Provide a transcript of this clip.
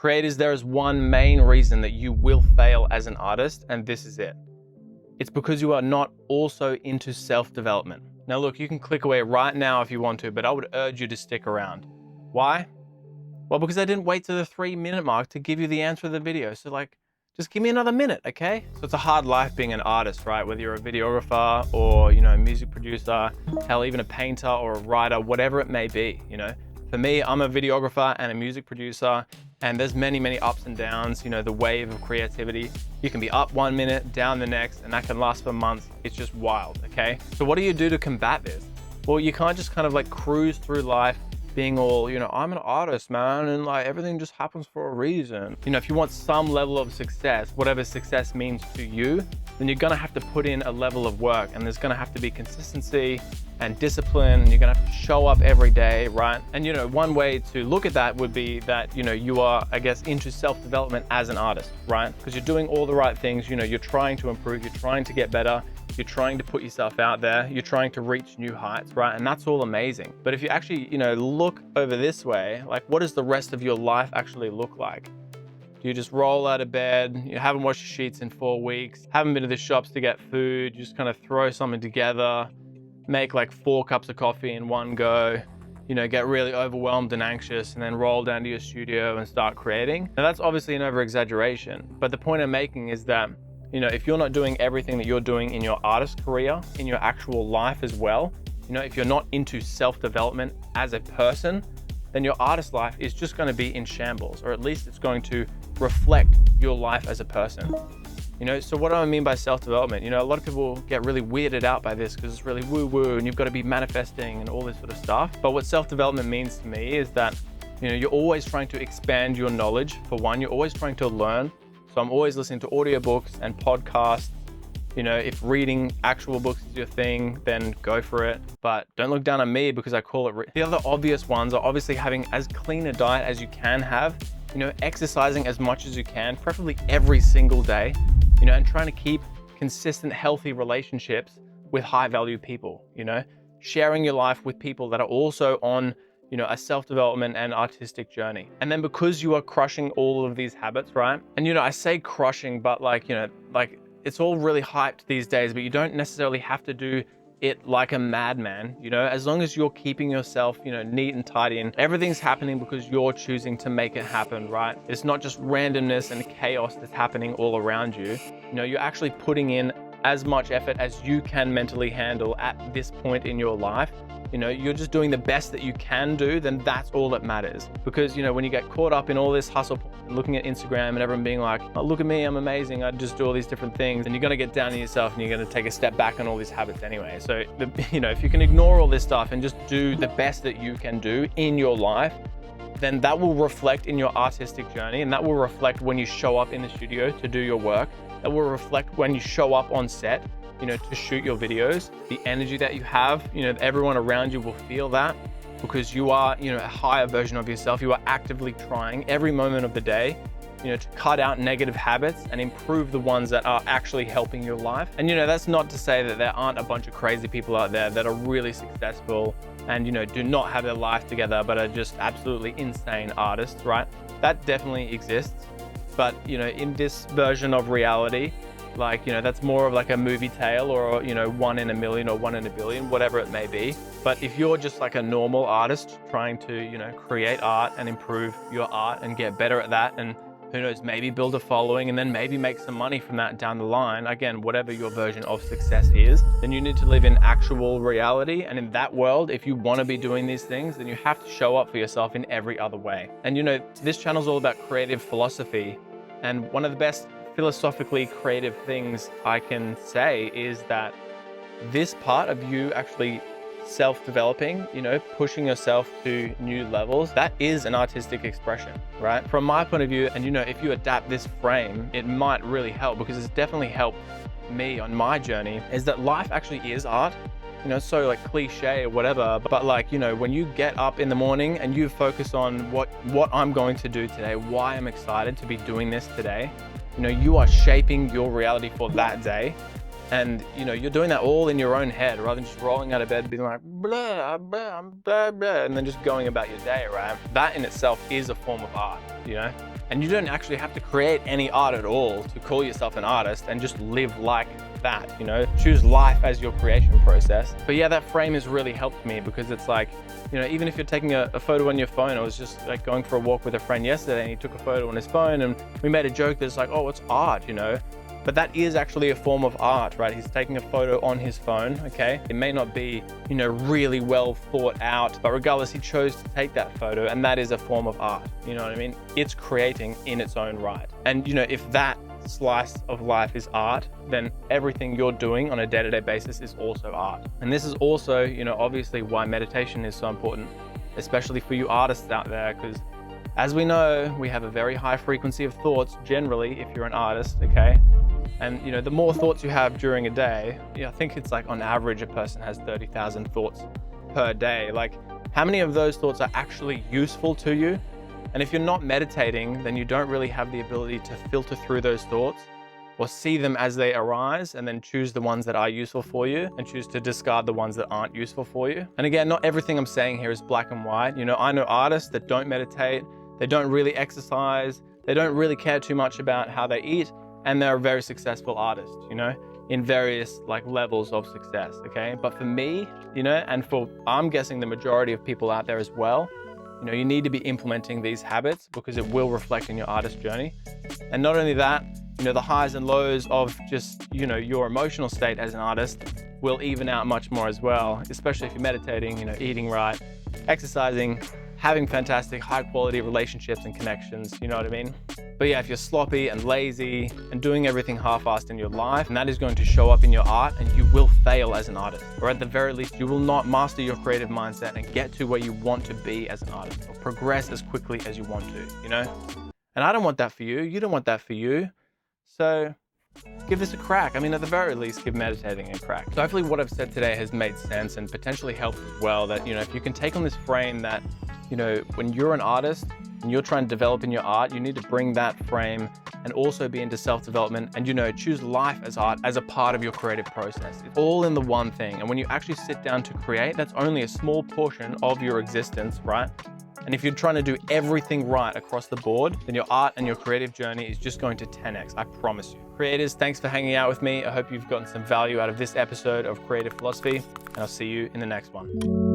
Creators, there is one main reason that you will fail as an artist, and this is it. It's because you are not also into self-development. Now look, you can click away right now if you want to, but I would urge you to stick around. Why? Well, because I didn't wait to the 3-minute mark to give you the answer of the video. So like, just give me another minute, okay? So it's a hard life being an artist, right? Whether you're a videographer or, a music producer, hell, even a painter or a writer, whatever it may be, For me, I'm a videographer and a music producer, and there's many, many ups and downs, the wave of creativity. You can be up 1 minute, down the next, and that can last for months. It's just wild, okay? So what do you do to combat this? Well, you can't just kind of like cruise through life being all, I'm an artist, man, and like everything just happens for a reason. If you want some level of success, whatever success means to you, then you're gonna have to put in a level of work, and there's gonna have to be consistency and discipline, and you're gonna have to show up every day, right? And one way to look at that would be that, you are, I guess, into self-development as an artist, right? Because you're doing all the right things, you're trying to improve, you're trying to get better, you're trying to put yourself out there, you're trying to reach new heights, right? And that's all amazing. But if you actually, look over this way, like what does the rest of your life actually look like? Do you just roll out of bed, you haven't washed your sheets in 4 weeks, haven't been to the shops to get food, you just kind of throw something together, make like 4 cups of coffee in one go, get really overwhelmed and anxious, and then roll down to your studio and start creating? Now that's obviously an over-exaggeration, but the point I'm making is that if you're not doing everything that you're doing in your artist career, in your actual life as well, if you're not into self-development as a person, then your artist life is just going to be in shambles, or at least it's going to reflect your life as a person. So what do I mean by self-development? A lot of people get really weirded out by this because it's really woo-woo and you've got to be manifesting and all this sort of stuff. But what self-development means to me is that, you're always trying to expand your knowledge. For one, you're always trying to learn. So I'm always listening to audiobooks and podcasts. If reading actual books is your thing, then go for it. But don't look down on me because I call it. The other obvious ones are obviously having as clean a diet as you can have, exercising as much as you can, preferably every single day, and trying to keep consistent, healthy relationships with high value people, sharing your life with people that are also on a self-development and artistic journey. And then because you are crushing all of these habits, right? And I say crushing, but like it's all really hyped these days, but you don't necessarily have to do it like a madman, as long as you're keeping yourself, neat and tidy, and everything's happening because you're choosing to make it happen, right? It's not just randomness and chaos that's happening all around you. You're actually putting in as much effort as you can mentally handle at this point in your life. You're just doing the best that you can do, then that's all that matters. Because, when you get caught up in all this hustle, looking at Instagram and everyone being like, oh, look at me, I'm amazing, I just do all these different things, and you're gonna get down on yourself and you're gonna take a step back on all these habits anyway. So, if you can ignore all this stuff and just do the best that you can do in your life, then that will reflect in your artistic journey, and that will reflect when you show up in the studio to do your work. That will reflect when you show up on set, to shoot your videos. The energy that you have, everyone around you will feel that because you are, a higher version of yourself. You are actively trying every moment of the day, to cut out negative habits and improve the ones that are actually helping your life. And, that's not to say that there aren't a bunch of crazy people out there that are really successful and, do not have their life together, but are just absolutely insane artists, right? That definitely exists. But, in this version of reality, that's more of like a movie tale or, 1 in a million or 1 in a billion, whatever it may be. But if you're just like a normal artist trying to, create art and improve your art and get better at that, and who knows, maybe build a following and then maybe make some money from that down the line, again, whatever your version of success is, then you need to live in actual reality. And in that world, if you want to be doing these things, then you have to show up for yourself in every other way. And, this channel is all about creative philosophy. And one of the best philosophically creative things I can say is that this part of you actually self-developing, pushing yourself to new levels, that is an artistic expression, right? From my point of view, and if you adapt this frame, it might really help, because it's definitely helped me on my journey, is that life actually is art. It's so like cliche or whatever, but like, when you get up in the morning and you focus on what I'm going to do today, why I'm excited to be doing this today, you are shaping your reality for that day. And, you're doing that all in your own head rather than just rolling out of bed being like, blah, blah, blah, blah, and then just going about your day, right? That in itself is a form of art, And you don't actually have to create any art at all to call yourself an artist, and just live like that, you know? Choose life as your creation process. But yeah, that frame has really helped me, because it's like, you know, even if you're taking a photo on your phone. I was just like going for a walk with a friend yesterday, and he took a photo on his phone, and we made a joke that's like, oh, it's art, you know? But that is actually a form of art, right? He's taking a photo on his phone, okay? It may not be, you know, really well thought out, but regardless, he chose to take that photo, and that is a form of art, you know what I mean? It's creating in its own right. And, you know, if that slice of life is art, then everything you're doing on a day-to-day basis is also art. And this is also, you know, obviously why meditation is so important, especially for you artists out there, because as we know, we have a very high frequency of thoughts generally if you're an artist, okay? And, you know, the more thoughts you have during a day, I think it's like on average a person has 30,000 thoughts per day. Like, how many of those thoughts are actually useful to you? And if you're not meditating, then you don't really have the ability to filter through those thoughts or see them as they arise, and then choose the ones that are useful for you and choose to discard the ones that aren't useful for you. And again, not everything I'm saying here is black and white. You know, I know artists that don't meditate, they don't really exercise, they don't really care too much about how they eat, and they're a very successful artist, you know, in various like levels of success, okay? But for me, you know, and for, I'm guessing, the majority of people out there as well, you know, you need to be implementing these habits, because it will reflect in your artist journey. And not only that, you know, the highs and lows of just, you know, your emotional state as an artist will even out much more as well, especially if you're meditating, you know, eating right, exercising, having fantastic high quality relationships and connections, you know what I mean? But yeah, if you're sloppy and lazy and doing everything half-assed in your life, and that is going to show up in your art, and you will fail as an artist. Or at the very least, you will not master your creative mindset and get to where you want to be as an artist, or progress as quickly as you want to, you know? And I don't want that for you. You don't want that for you. So give this a crack. I mean, at the very least, give meditating a crack. So hopefully what I've said today has made sense and potentially helped as well, that, you know, if you can take on this frame that, you know, when you're an artist and you're trying to develop in your art, you need to bring that frame and also be into self-development, and, you know, choose life as art as a part of your creative process. It's all in the one thing. And when you actually sit down to create, that's only a small portion of your existence, right? And if you're trying to do everything right across the board, then your art and your creative journey is just going to 10x, I promise you. Creators, thanks for hanging out with me. I hope you've gotten some value out of this episode of Creative Philosophy, and I'll see you in the next one.